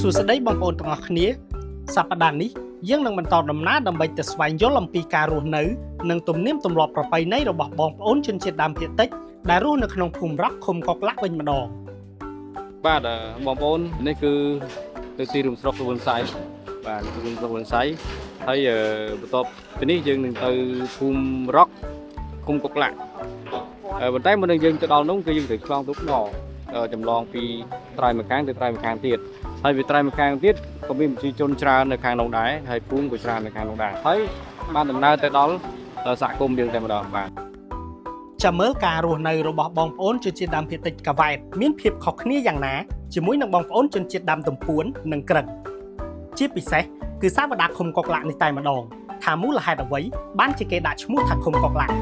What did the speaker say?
សួស្តីបងប្អូនទាំងអស់គ្នាសប្តាហ៍នេះយើងនឹងបន្តដំណើរដើម្បីទៅស្វែងយល់អំពីការរស់នៅនិងទំនៀមទម្លាប់ប្រពៃណីរបស់បងប្អូនជនជាតិដើមភាគតិចដែលរស់នៅក្នុងភូមិរ៉ុកឃុំកុកឡាក់វិញម្ដងបាទបងប្អូននេះគឺទៅទីរួមស្រុកវ៉ុនសៃបាទទីរួមស្រុកវ៉ុនសៃហើយបន្ទាប់ពីនេះយើងនឹងទៅភូមិរ៉ុកឃុំកុកឡាក់ប៉ុន្តែមុននឹងយើងទៅដល់នោះគឺយើងត្រូវឆ្លងទៅខ្នងចម្លងពីត្រៃម្ខាងទៅត្រៃម្ខាងទៀតហើយពីត្រៃម្ខាងទៀតក៏មានប្រជាជនច្រើននៅខាងនោះដែរហើយភូមិក៏ច្រើននៅខាងនោះដែរហើយបានដំណើរទៅដល់សហគមន៍យើងតែម្ដងបាទចាំមើលការរស់នៅរបស់បងប្អូនជនជាតិដើមភាគតិចកាវ៉ែតមានភាពខុសគ្នាយ៉ាងណាជាមួយនឹងបងប្អូនជនជាតិដើមទំពួននិងក្រឹកជាពិសេសគឺសាវតាឃុំកុកឡាក់នេះតែម្ដងថាមូលហេតុអ្វីបានជាគេដាក់ឈ្មោះថាឃុំកុកឡាក់